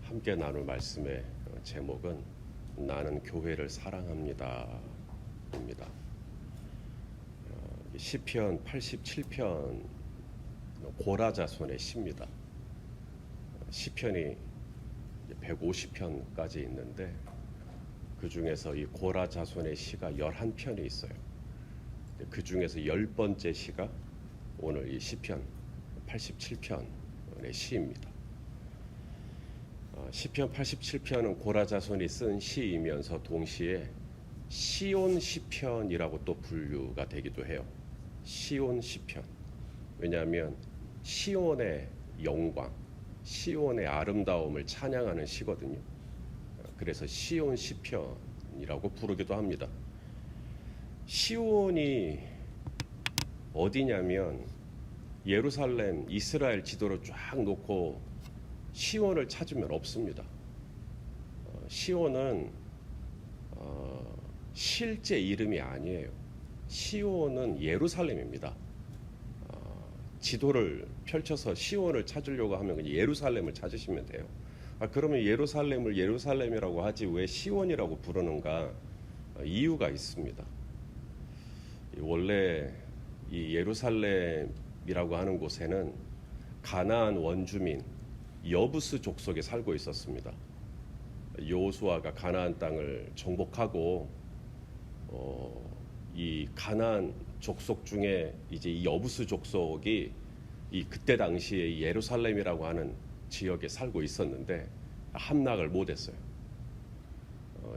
함께 나눌 말씀의 제목은 나는 교회를 사랑합니다 입니다. 시편 87편 고라자손의 시입니다. 시편이 150편까지 있는데 그 중에서 이 고라자손의 시가 11편이 있어요. 그 중에서 10번째 시가 오늘 이 시편 87편의 시입니다. 시편 87편은 고라자손이 쓴 시이면서 동시에 시온 시편이라고 또 분류가 되기도 해요. 시온 시편. 왜냐하면 시온의 영광, 시온의 아름다움을 찬양하는 시거든요. 그래서 시온 시편이라고 부르기도 합니다. 시온이 어디냐면 예루살렘, 이스라엘 지도를 쫙 놓고 시온을 찾으면 없습니다. 시온은 실제 이름이 아니에요. 시온은 예루살렘입니다. 지도를 펼쳐서 시온을 찾으려고 하면 예루살렘을 찾으시면 돼요. 그러면 예루살렘을 예루살렘이라고 하지 왜 시온이라고 부르는가? 이유가 있습니다. 원래 이 예루살렘이라고 하는 곳에는 가나안 원주민 여부스 족속에 살고 있었습니다. 여호수아가 가나안 땅을 정복하고 이 가나안 족속 중에 이제 이 여부스 족속이 이 그때 당시에 이 예루살렘이라고 하는 지역에 살고 있었는데 함락을 못했어요.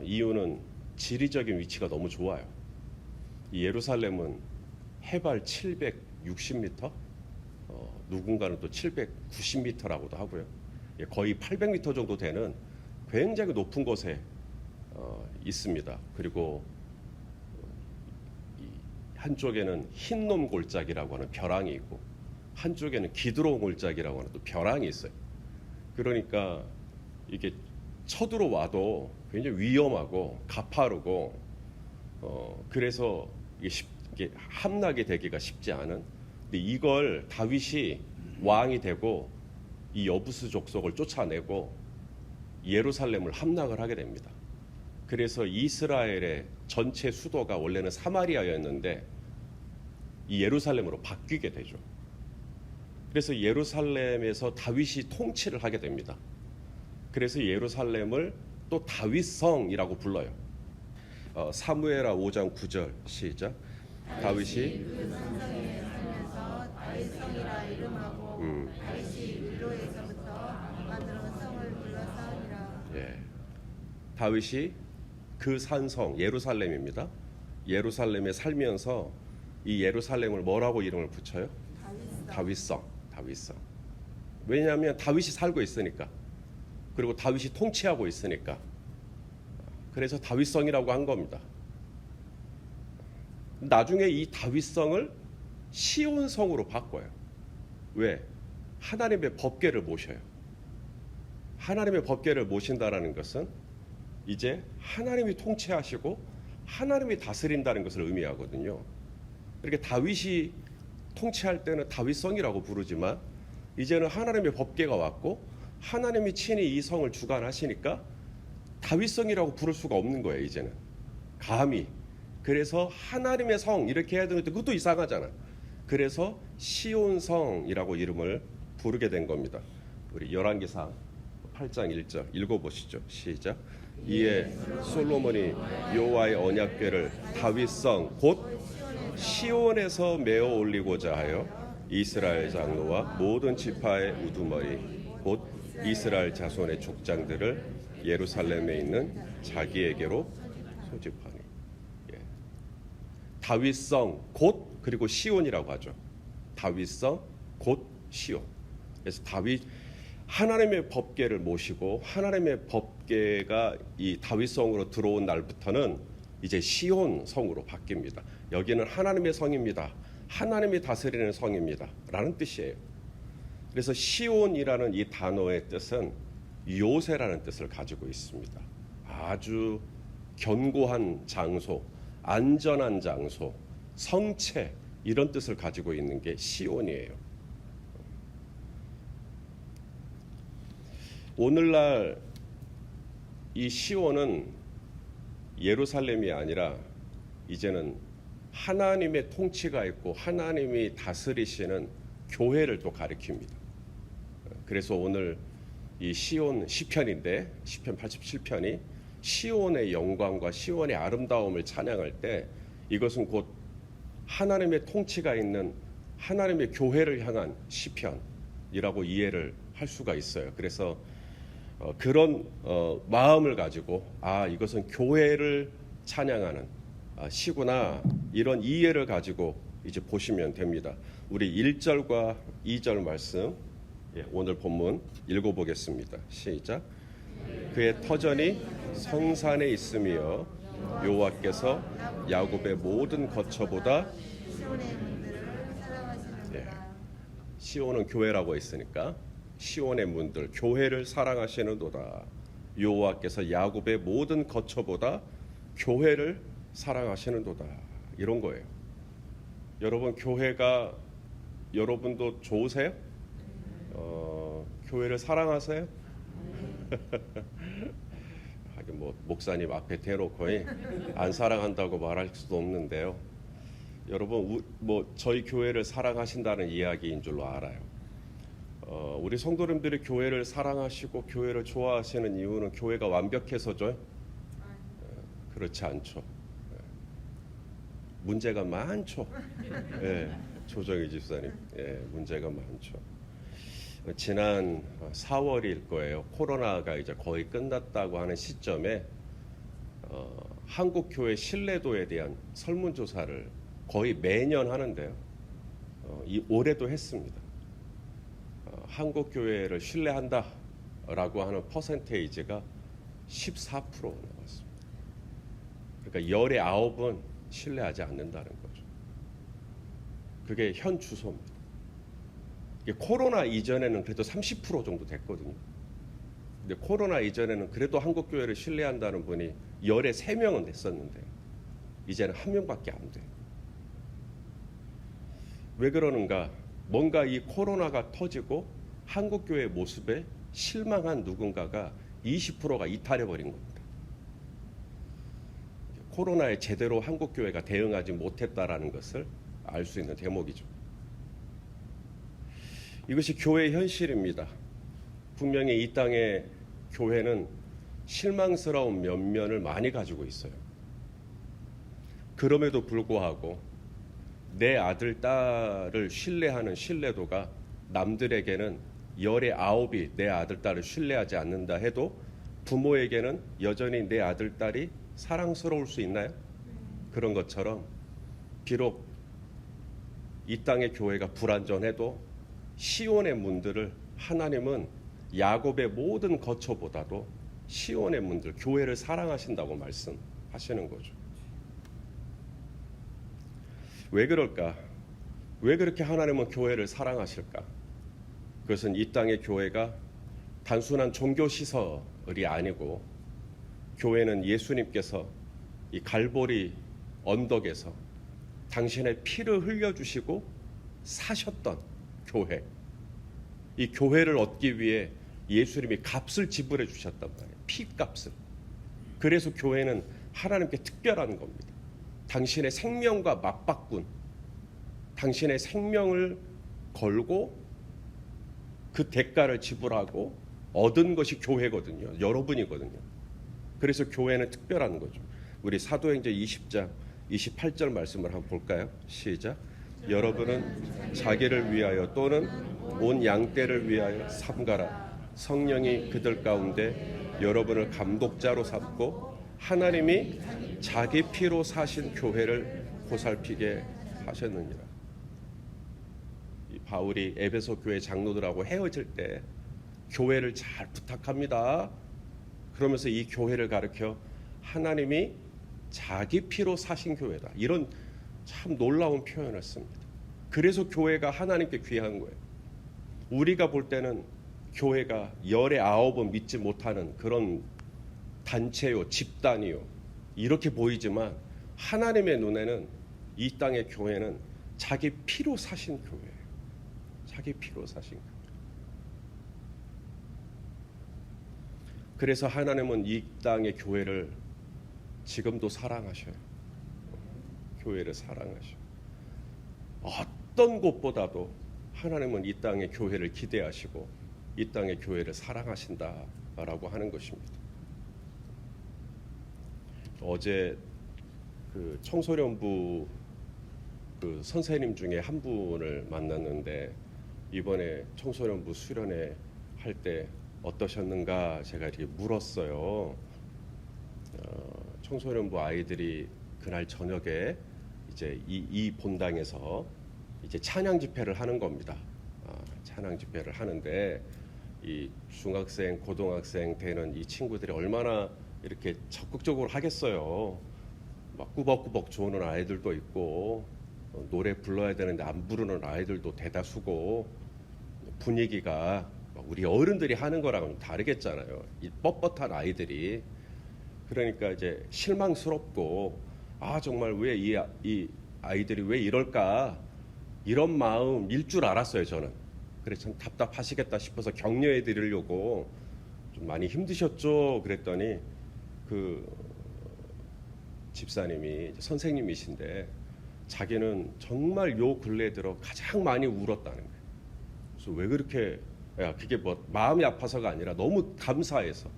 이유는 지리적인 위치가 너무 좋아요. 이 예루살렘은 해발 760m, 누군가는 또 790m라고도 하고요. 거의 800m 정도 되는 굉장히 높은 곳에 있습니다. 그리고 한쪽에는 흰놈 골짜기라고 하는 벼랑이 있고 한쪽에는 기드론 골짜기라고 하는 또 벼랑이 있어요. 그러니까 이게 쳐들어와도 굉장히 위험하고 가파르고 그래서 이게 함락이 되기가 쉽지 않은. 근데 이걸 다윗이 왕이 되고 이 여부스 족속을 쫓아내고 예루살렘을 함락을 하게 됩니다. 그래서 이스라엘의 전체 수도가 원래는 사마리아였는데 이 예루살렘으로 바뀌게 되죠. 그래서 예루살렘에서 다윗이 통치를 하게 됩니다. 그래서 예루살렘을 또 다윗성이라고 불러요. 사무엘하 5장 9절 시작. 다윗이 그 산성에 살면서 다윗성이라 이름하고 다윗이 밀로에서부터 만들어 성을 불렀사오니라. 다윗이 그 산성 예루살렘입니다. 예루살렘에 살면서 이 예루살렘을 뭐라고 이름을 붙여요? 다윗성. 왜냐하면 다윗이 살고 있으니까. 그리고 다윗이 통치하고 있으니까. 그래서 다윗성이라고 한 겁니다. 나중에 이 다윗성을 시온성으로 바꿔요. 왜? 하나님의 법궤를 모셔요. 하나님의 법궤를 모신다라는 것은 이제 하나님이 통치하시고 하나님이 다스린다는 것을 의미하거든요. 이렇게 다윗이 통치할 때는 다윗성이라고 부르지만 이제는 하나님의 법궤가 왔고 하나님이 친히 이 성을 주관하시니까 다윗성이라고 부를 수가 없는 거예요. 이제는 감히. 그래서 하나님의 성 이렇게 해야 되는데 그것도 이상하잖아. 그래서 시온성이라고 이름을 부르게 된 겁니다. 우리 열왕기상 8장 1절 읽어보시죠. 시작. 이에 솔로몬이 여호와의 언약궤를 다윗성 곧 시온에서 메어 올리고자 하여 이스라엘 장로와 모든 지파의 우두머리 곧 이스라엘 자손의 족장들을 예루살렘에 있는 자기에게로 소집하니. 다윗성 곧 그리고 시온이라고 하죠. 다윗성 곧 시온. 그래서 다윗 하나님의 법궤를 모시고 하나님의 법궤가 이 다윗성으로 들어온 날부터는 이제 시온 성으로 바뀝니다. 여기는 하나님의 성입니다. 하나님이 다스리는 성입니다. 라는 뜻이에요. 그래서 시온이라는 이 단어의 뜻은 요새라는 뜻을 가지고 있습니다. 아주 견고한 장소, 안전한 장소, 성체 이런 뜻을 가지고 있는 게 시온이에요. 오늘날 이 시온은 예루살렘이 아니라 이제는 하나님의 통치가 있고 하나님이 다스리시는 교회를 또 가리킵니다. 그래서 오늘 이 시온 시편인데 시편 87편이 시온의 영광과 시온의 아름다움을 찬양할 때 이것은 곧 하나님의 통치가 있는 하나님의 교회를 향한 시편이라고 이해를 할 수가 있어요. 그래서 그런 마음을 가지고 이것은 교회를 찬양하는 시구나 이런 이해를 가지고 이제 보시면 됩니다. 우리 1절과 2절 말씀 오늘 본문 읽어보겠습니다. 시작. 그의 터전이 성산에 있으며 여호와께서 야곱의 모든 거처보다 시온의 문들을 사랑하시는도다. 시온은 교회라고 했으니까 시온의 문들 교회를 사랑하시는도다. 여호와께서 야곱의 모든 거처보다 교회를 사랑하시는도다. 이런 거예요. 여러분 교회가 여러분도 좋으세요? 교회를 사랑하세요? 하긴 뭐 목사님 앞에 대놓고 안 사랑한다고 말할 수도 없는데요. 여러분 뭐 저희 교회를 사랑하신다는 이야기인 줄로 알아요. 우리 성도님들이 교회를 사랑하시고 교회를 좋아하시는 이유는 교회가 완벽해서죠? 그렇지 않죠. 문제가 많죠. 조정희 집사님, 문제가 많죠. 지난 4월일 거예요. 코로나가 이제 거의 끝났다고 하는 시점에 한국 교회 신뢰도에 대한 설문조사를 거의 매년 하는데요. 올해도 했습니다. 한국 교회를 신뢰한다라고 하는 퍼센테이지가 14% 나왔습니다. 그러니까 열의 9은 신뢰하지 않는다는 거죠. 그게 현 주소입니다. 코로나 이전에는 그래도 30% 정도 됐거든요. 근데 코로나 이전에는 그래도 한국 교회를 신뢰한다는 분이 열에 3명은 됐었는데 이제는 1명밖에 안 돼요. 왜 그러는가? 뭔가 이 코로나가 터지고 한국 교회 모습에 실망한 누군가가 20%가 이탈해 버린 겁니다. 코로나에 제대로 한국 교회가 대응하지 못했다라는 것을 알 수 있는 대목이죠. 이것이 교회의 현실입니다. 분명히 이 땅의 교회는 실망스러운 면면을 많이 가지고 있어요. 그럼에도 불구하고 내 아들, 딸을 신뢰하는 신뢰도가 남들에게는 열의 9이 내 아들, 딸을 신뢰하지 않는다 해도 부모에게는 여전히 내 아들, 딸이 사랑스러울 수 있나요? 그런 것처럼 비록 이 땅의 교회가 불완전해도 시온의 문들을 하나님은 야곱의 모든 거처보다도 시온의 문들, 교회를 사랑하신다고 말씀하시는 거죠. 왜 그럴까? 왜 그렇게 하나님은 교회를 사랑하실까? 그것은 이 땅의 교회가 단순한 종교 시설이 아니고 교회는 예수님께서 이 갈보리 언덕에서 당신의 피를 흘려주시고 사셨던 교회. 이 교회를 얻기 위해 예수님이 값을 지불해 주셨단 말이에요. 피값을. 그래서 교회는 하나님께 특별한 겁니다. 당신의 생명과 맞바꾼, 당신의 생명을 걸고 그 대가를 지불하고 얻은 것이 교회거든요. 여러분이거든요. 그래서 교회는 특별한 거죠. 우리 사도행전 20장 28절 말씀을 한번 볼까요? 시작. 여러분은 자기를 위하여 또는 온 양떼를 위하여 삼가라. 성령이 그들 가운데 여러분을 감독자로 삼고 하나님이 자기 피로 사신 교회를 보살피게 하셨느니라. 이 바울이 에베소 교회 장로들하고 헤어질 때 교회를 잘 부탁합니다. 그러면서 이 교회를 가르쳐 하나님이 자기 피로 사신 교회다. 이런 참 놀라운 표현을 씁니다. 그래서 교회가 하나님께 귀한 거예요. 우리가 볼 때는 교회가 열의 9은 믿지 못하는 그런 단체요, 집단이요, 이렇게 보이지만 하나님의 눈에는 이 땅의 교회는 자기 피로 사신 교회예요. 자기 피로 사신 교회. 그래서 하나님은 이 땅의 교회를 지금도 사랑하셔요. 교회를 사랑하셔요. 어떤 곳보다도 하나님은 이 땅의 교회를 기대하시고 이 땅의 교회를 사랑하신다라고 하는 것입니다. 어제 그 청소년부 그 선생님 중에 한 분을 만났는데 이번에 청소년부 수련회 할 때 어떠셨는가 제가 이렇게 물었어요. 청소년부 아이들이 그날 저녁에 이제 이 본당에서 이제 찬양 집회를 하는 겁니다. 찬양 집회를 하는데 이 중학생, 고등학생 되는 이 친구들이 얼마나 이렇게 적극적으로 하겠어요. 막 꾸벅꾸벅 조는 아이들도 있고 노래 불러야 되는데 안 부르는 아이들도 대다수고 분위기가 우리 어른들이 하는 거랑은 다르겠잖아요. 이 뻣뻣한 아이들이. 그러니까 이제 실망스럽고 정말 왜 이 아이들이 왜 이럴까 이런 마음일 줄 알았어요. 저는. 그래서 참 답답하시겠다 싶어서 격려해 드리려고 좀 많이 힘드셨죠 그랬더니 그 집사님이 선생님이신데 자기는 정말 요 근래 들어 가장 많이 울었다는 거예요. 그래서 왜 그렇게 그게 뭐 마음이 아파서가 아니라 너무 감사해서.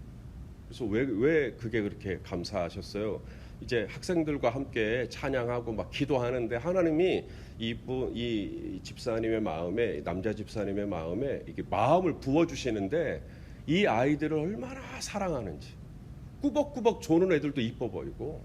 그래서 왜 그게 그렇게 감사하셨어요? 이제 학생들과 함께 찬양하고 막 기도하는데 하나님이 이 집사님의 마음에, 남자 집사님의 마음에 이게 마음을 부어 주시는데 이 아이들을 얼마나 사랑하는지. 꾸벅꾸벅 조는 애들도 이뻐 보이고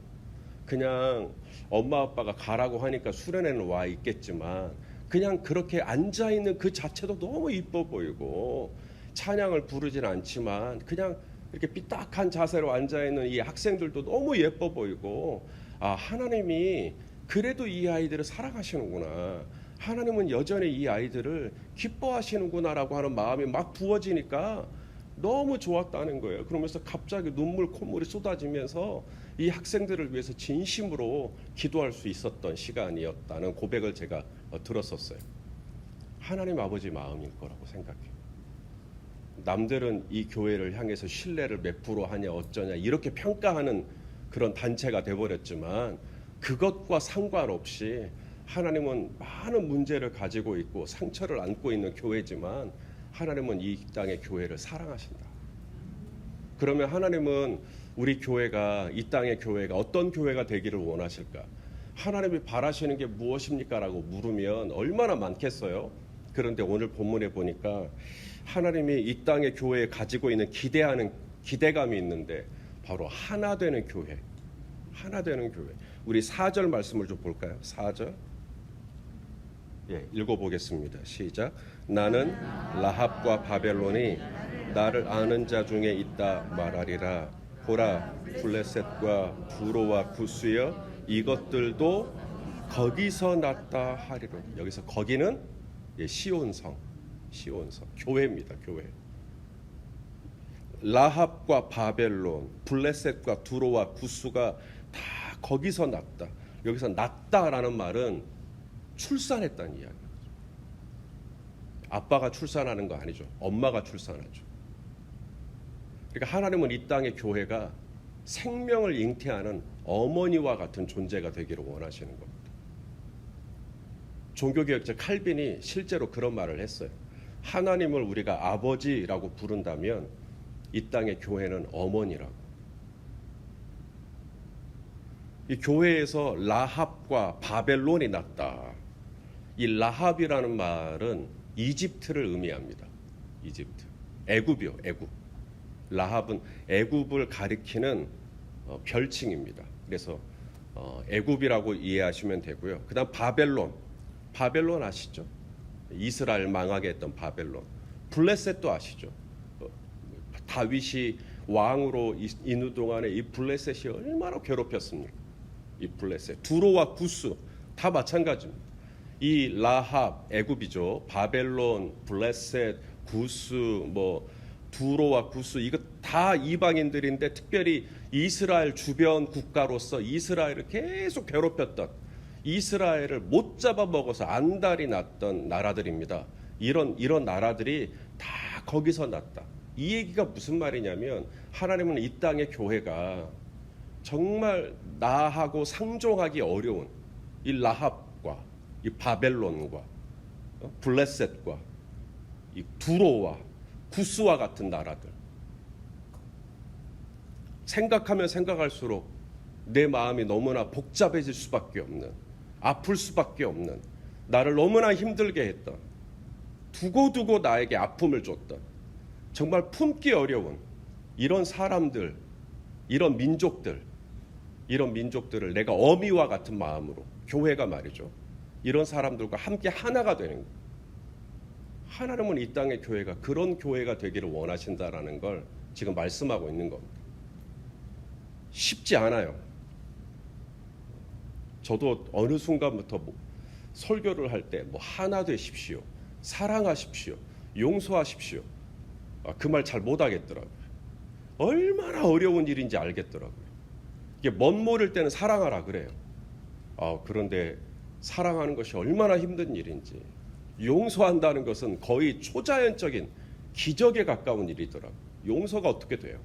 그냥 엄마 아빠가 가라고 하니까 수련회는 와 있겠지만 그냥 그렇게 앉아 있는 그 자체도 너무 이뻐 보이고 찬양을 부르진 않지만 그냥 이렇게 삐딱한 자세로 앉아 있는 이 학생들도 너무 예뻐 보이고 하나님이 그래도 이 아이들을 사랑하시는구나. 하나님은 여전히 이 아이들을 기뻐하시는구나라고 하는 마음이 막 부어지니까 너무 좋았다는 거예요. 그러면서 갑자기 눈물 콧물이 쏟아지면서 이 학생들을 위해서 진심으로 기도할 수 있었던 시간이었다는 고백을 제가 들었었어요. 하나님 아버지 마음일 거라고 생각해요. 남들은 이 교회를 향해서 신뢰를 몇 프로 하냐 어쩌냐 이렇게 평가하는 그런 단체가 돼버렸지만 그것과 상관없이 하나님은 많은 문제를 가지고 있고 상처를 안고 있는 교회지만 하나님은 이 땅의 교회를 사랑하신다. 그러면 하나님은 우리 교회가 이 땅의 교회가 어떤 교회가 되기를 원하실까? 하나님이 바라시는 게 무엇입니까? 라고 물으면 얼마나 많겠어요? 그런데 오늘 본문에 보니까 하나님이 이 땅의 교회에 가지고 있는 기대감이 있는데 바로 하나 되는 교회. 하나 되는 교회. 우리 4절 말씀을 좀 볼까요? 4절. 읽어보겠습니다. 시작. 나는 라합과 바벨론이 나를 아는 자 중에 있다 말하리라. 보라, 블레셋과 두로와 구스여 이것들도 거기서 났다 하리로. 여기서 거기는 시온성, 교회입니다. 교회. 라합과 바벨론, 블레셋과 두로와 구스가 다 거기서 났다. 여기서 났다라는 말은 출산했다는 이야기예요. 아빠가 출산하는 거 아니죠. 엄마가 출산하죠. 그러니까 하나님은 이 땅의 교회가 생명을 잉태하는 어머니와 같은 존재가 되기를 원하시는 겁니다. 종교개혁자 칼빈이 실제로 그런 말을 했어요. 하나님을 우리가 아버지라고 부른다면 이 땅의 교회는 어머니라고. 이 교회에서 라합과 바벨론이 났다. 이 라합이라는 말은 이집트를 의미합니다. 이집트. 애굽이요. 애굽. 라합은 애굽을 가리키는 별칭입니다. 그래서 애굽이라고 이해하시면 되고요. 그다음 바벨론. 바벨론 아시죠? 이스라엘 망하게 했던 바벨론. 블레셋도 아시죠? 다윗이 왕으로 있는 동안에 이 블레셋이 얼마나 괴롭혔습니까? 이 블레셋. 두로와 구스 다 마찬가지입니다. 이 라합 애굽이죠. 바벨론, 블레셋, 구스, 두로와 구스 이거 다 이방인들인데 특별히 이스라엘 주변 국가로서 이스라엘을 계속 괴롭혔던 이스라엘을 못 잡아먹어서 안달이 났던 나라들입니다. 이런 나라들이 다 거기서 났다. 이 얘기가 무슨 말이냐면 하나님은 이 땅의 교회가 정말 나하고 상종하기 어려운 이 라합과 이 바벨론과 블레셋과 이 두로와 구스와 같은 나라들, 생각하면 생각할수록 내 마음이 너무나 복잡해질 수밖에 없는, 아플 수밖에 없는, 나를 너무나 힘들게 했던, 두고두고 나에게 아픔을 줬던, 정말 품기 어려운 이런 사람들, 이런 민족들을 내가 어미와 같은 마음으로, 교회가 말이죠, 이런 사람들과 함께 하나가 되는 거예요. 하나님은 이 땅의 교회가 그런 교회가 되기를 원하신다라는 걸 지금 말씀하고 있는 겁니다. 쉽지 않아요. 저도 어느 순간부터 설교를 할 때 하나 되십시오, 사랑하십시오, 용서하십시오, 그 말 잘 못하겠더라고요. 얼마나 어려운 일인지 알겠더라고요. 이게 멋모를 때는 사랑하라 그래요. 그런데 사랑하는 것이 얼마나 힘든 일인지, 용서한다는 것은 거의 초자연적인 기적에 가까운 일이더라고요. 용서가 어떻게 돼요?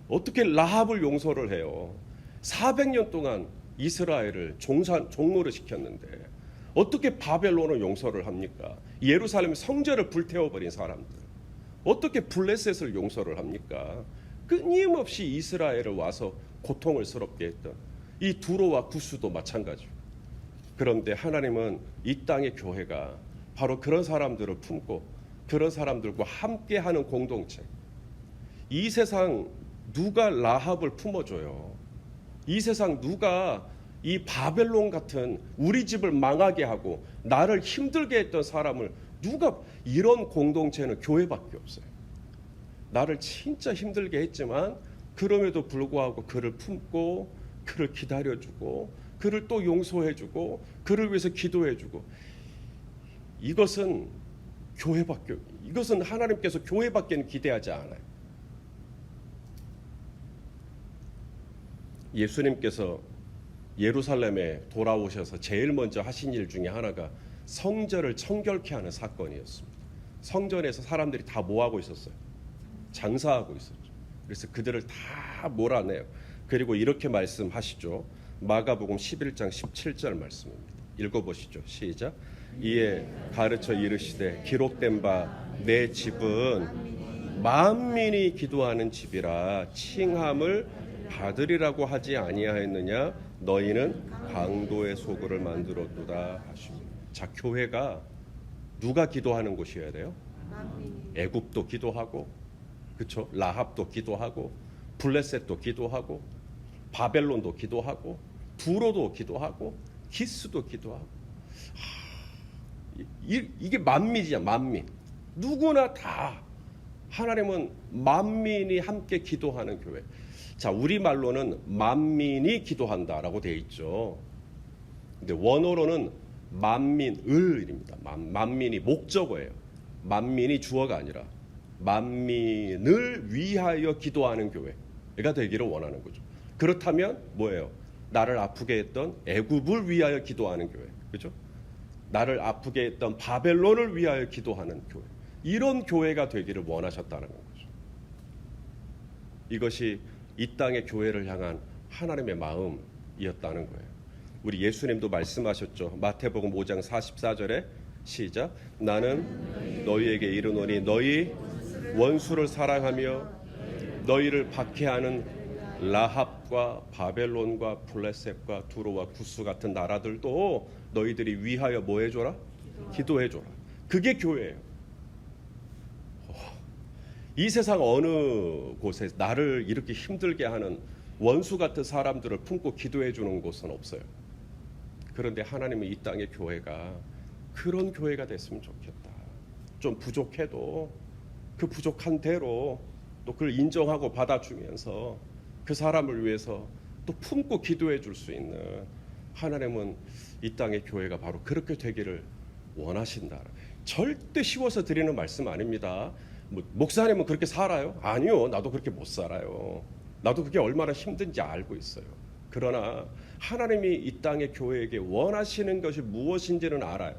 어떻게 라합을 용서를 해요? 400년 동안 이스라엘을 종노를 시켰는데 어떻게 바벨론을 용서를 합니까? 예루살렘 성전을 불태워버린 사람들, 어떻게 블레셋을 용서를 합니까? 끊임없이 이스라엘을 와서 고통을 스럽게 했던 이 두로와 구스도 마찬가지고. 그런데 하나님은 이 땅의 교회가 바로 그런 사람들을 품고 그런 사람들과 함께하는 공동체. 이 세상 누가 라합을 품어줘요? 이 세상 누가 이 바벨론 같은 우리 집을 망하게 하고 나를 힘들게 했던 사람을 누가, 이런 공동체는 교회밖에 없어요. 나를 진짜 힘들게 했지만 그럼에도 불구하고 그를 품고 그를 기다려주고 그를 또 용서해주고 그를 위해서 기도해주고, 이것은 하나님께서 교회밖에는 기대하지 않아요. 예수님께서 예루살렘에 돌아오셔서 제일 먼저 하신 일 중에 하나가 성전을 청결케 하는 사건이었습니다. 성전에서 사람들이 다 뭐하고 있었어요? 장사하고 있었죠. 그래서 그들을 다 몰아내요. 그리고 이렇게 말씀하시죠. 마가복음 11장 17절 말씀입니다. 읽어보시죠. 시작. 이에 가르쳐 이르시되 기록된 바 내 집은 만민이 기도하는 집이라 칭함을 받으리라고 하지 아니하였느냐? 너희는 강도의 소굴을 만들었도다 하시고. 자, 교회가 누가 기도하는 곳이어야 돼요? 애굽도 기도하고, 그렇죠? 라합도 기도하고, 블레셋도 기도하고, 바벨론도 기도하고, 두로도 기도하고, 기스도 기도하고. 이게 만민이야, 만민. 누구나 다. 하나님은 만민이 함께 기도하는 교회. 자, 우리말로는 만민이 기도한다라고 되어 있죠. 근데 원어로는 만민을입니다. 만민이 목적어예요. 만민이 주어가 아니라 만민을 위하여 기도하는 교회가 되기를 원하는 거죠. 그렇다면 뭐예요? 나를 아프게 했던 애굽을 위하여 기도하는 교회, 그렇죠? 나를 아프게 했던 바벨론을 위하여 기도하는 교회, 이런 교회가 되기를 원하셨다는 거죠. 이것이 이 땅의 교회를 향한 하나님의 마음이었다는 거예요. 우리 예수님도 말씀하셨죠. 마태복음 5장 44절에 시작. 나는 너희에게 이르노니 너희 원수를 사랑하며 너희를 박해하는 라합과 바벨론과 블레셋과 두로와 구스 같은 나라들도 너희들이 위하여 뭐 해줘라? 기도해줘라. 그게 교회예요. 이 세상 어느 곳에 나를 이렇게 힘들게 하는 원수 같은 사람들을 품고 기도해 주는 곳은 없어요. 그런데 하나님은 이 땅의 교회가 그런 교회가 됐으면 좋겠다. 좀 부족해도 그 부족한 대로 또 그걸 인정하고 받아주면서 그 사람을 위해서 또 품고 기도해 줄 수 있는, 하나님은 이 땅의 교회가 바로 그렇게 되기를 원하신다. 절대 쉬워서 드리는 말씀 아닙니다. 목사님은 그렇게 살아요? 아니요, 나도 그렇게 못 살아요. 나도 그게 얼마나 힘든지 알고 있어요. 그러나 하나님이 이 땅의 교회에게 원하시는 것이 무엇인지는 알아요.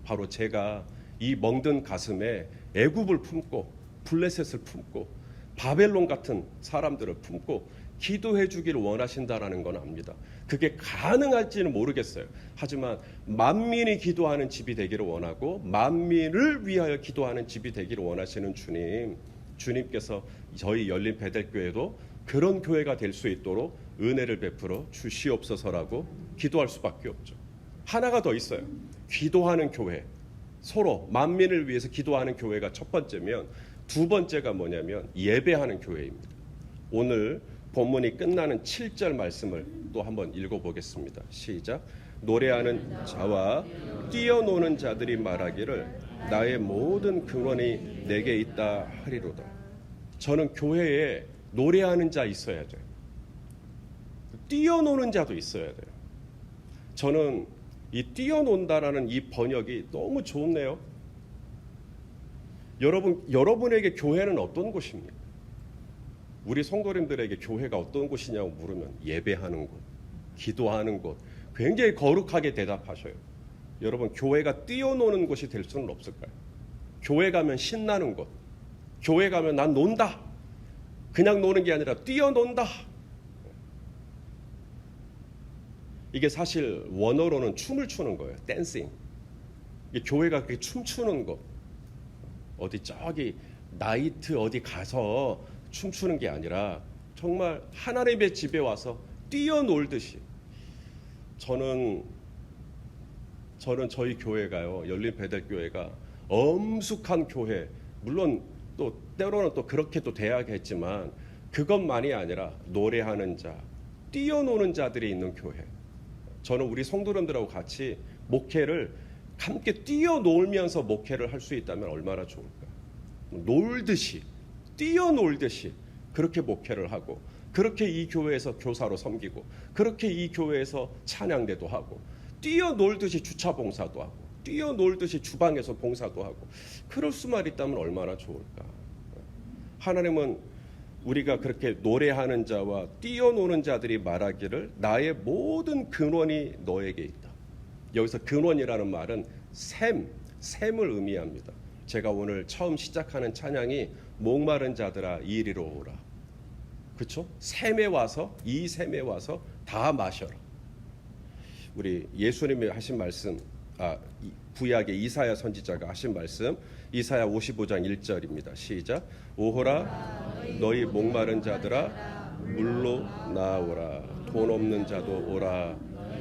바로 제가 이 멍든 가슴에 애굽을 품고 블레셋을 품고 바벨론 같은 사람들을 품고 기도해 주기를 원하신다라는 건 압니다. 그게 가능할지는 모르겠어요. 하지만 만민이 기도하는 집이 되기를 원하고 만민을 위하여 기도하는 집이 되기를 원하시는 주님께서 저희 열린 베델교회도 그런 교회가 될 수 있도록 은혜를 베풀어 주시옵소서라고 기도할 수밖에 없죠. 하나가 더 있어요. 기도하는 교회, 서로 만민을 위해서 기도하는 교회가 첫 번째면, 두 번째가 뭐냐면 예배하는 교회입니다. 오늘 본문이 끝나는 7절 말씀을 또 한번 읽어보겠습니다. 시작. 노래하는 자와 뛰어노는 자들이 말하기를 나의 모든 근원이 내게 있다 하리로다. 저는 교회에 노래하는 자 있어야 돼요. 뛰어노는 자도 있어야 돼요. 저는 이 뛰어논다라는 이 번역이 너무 좋네요. 여러분에게 교회는 어떤 곳입니까? 우리 성도님들에게 교회가 어떤 곳이냐고 물으면 예배하는 곳, 기도하는 곳, 굉장히 거룩하게 대답하셔요. 여러분, 교회가 뛰어노는 곳이 될 수는 없을까요? 교회 가면 신나는 곳, 교회 가면 난 논다, 그냥 노는 게 아니라 뛰어논다. 이게 사실 원어로는 춤을 추는 거예요. 댄싱. 이게 교회가 그렇게 춤추는 것, 어디 저기 나이트 어디 가서 춤추는 게 아니라 정말 하나님의 집에 와서 뛰어놀듯이. 저는 저희 교회가요, 열린 베델교회가 엄숙한 교회, 물론 또 때로는 또 그렇게 또 돼야겠지만 그것만이 아니라 노래하는 자, 뛰어노는 자들이 있는 교회. 저는 우리 성도님들하고 같이 목회를 함께 뛰어놀면서 목회를 할 수 있다면 얼마나 좋을까. 놀듯이, 뛰어놀듯이 그렇게 목회를 하고, 그렇게 이 교회에서 교사로 섬기고, 그렇게 이 교회에서 찬양대도 하고, 뛰어놀듯이 주차 봉사도 하고, 뛰어놀듯이 주방에서 봉사도 하고, 그럴 수만 있다면 얼마나 좋을까. 하나님은 우리가 그렇게 노래하는 자와 뛰어노는 자들이 말하기를 나의 모든 근원이 너에게 있다. 여기서 근원이라는 말은 샘을 의미합니다. 제가 오늘 처음 시작하는 찬양이 목마른 자들아 이리로 오라. 그렇죠? 샘에 와서, 이 샘에 와서 다 마셔라. 우리 예수님이 하신 말씀, 구약의 이사야 선지자가 하신 말씀, 이사야 55장 1절입니다. 시작. 오호라 너희 목마른 자들아 물로 나오라. 돈 없는 자도 오라.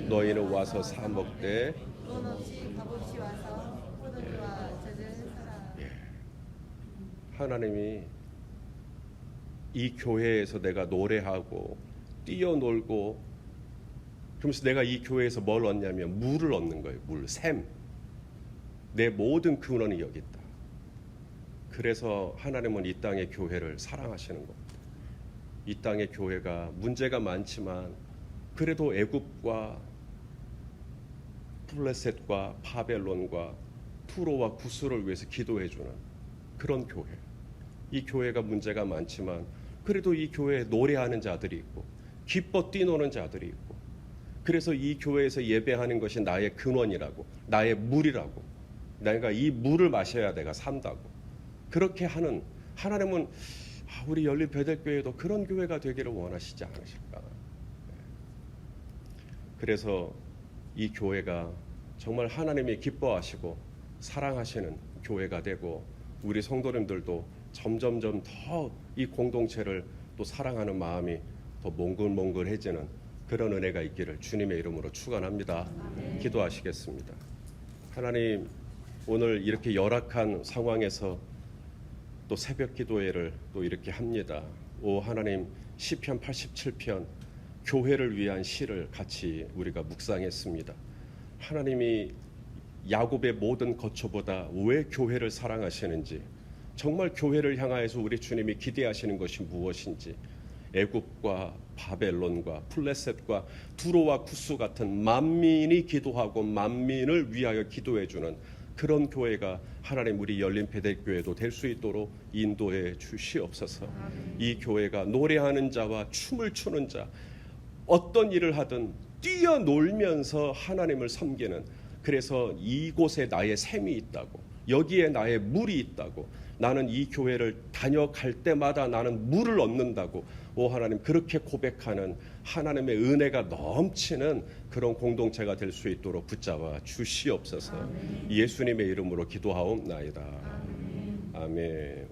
너희는 와서 사 먹되 돈 없이 값 없이 와서 포도주와 젖을 사라. 하나님이 이 교회에서 내가 노래하고 뛰어놀고, 그러면서 내가 이 교회에서 뭘 얻냐면 물을 얻는 거예요. 물, 샘. 내 모든 근원이 여기 있다. 그래서 하나님은 이 땅의 교회를 사랑하시는 겁니다. 이 땅의 교회가 문제가 많지만 그래도 애굽과 블레셋과 바벨론과 투로와 구스를 위해서 기도해주는 그런 교회. 이 교회가 문제가 많지만 그래도 이 교회에 노래하는 자들이 있고 기뻐 뛰노는 자들이 있고, 그래서 이 교회에서 예배하는 것이 나의 근원이라고, 나의 물이라고, 내가 이 물을 마셔야 내가 산다고, 그렇게 하는 하나님은 우리 열린 베델교회도 그런 교회가 되기를 원하시지 않으실까. 그래서 이 교회가 정말 하나님이 기뻐하시고 사랑하시는 교회가 되고, 우리 성도님들도 점점점 더 이 공동체를 또 사랑하는 마음이 더 몽글몽글해지는 그런 은혜가 있기를 주님의 이름으로 축원합니다. 기도하시겠습니다. 하나님, 오늘 이렇게 열악한 상황에서 또 새벽 기도회를 또 이렇게 합니다. 오 하나님, 시편 87편 교회를 위한 시를 같이 우리가 묵상했습니다. 하나님이 야곱의 모든 거처보다 왜 교회를 사랑하시는지, 정말 교회를 향하여서 우리 주님이 기대하시는 것이 무엇인지, 애굽과 바벨론과 블레셋과 두로와 구스 같은 만민이 기도하고 만민을 위하여 기도해주는 그런 교회가 하나님 우리 열린 베델교회도 될 수 있도록 인도해 주시옵소서. 이 교회가 노래하는 자와 춤을 추는 자, 어떤 일을 하든 뛰어놀면서 하나님을 섬기는, 그래서 이곳에 나의 샘이 있다고, 여기에 나의 물이 있다고, 나는 이 교회를 다녀갈 때마다 나는 물을 얻는다고 오 하나님 그렇게 고백하는 하나님의 은혜가 넘치는 그런 공동체가 될 수 있도록 붙잡아 주시옵소서. 예수님의 이름으로 기도하옵나이다. 아멘.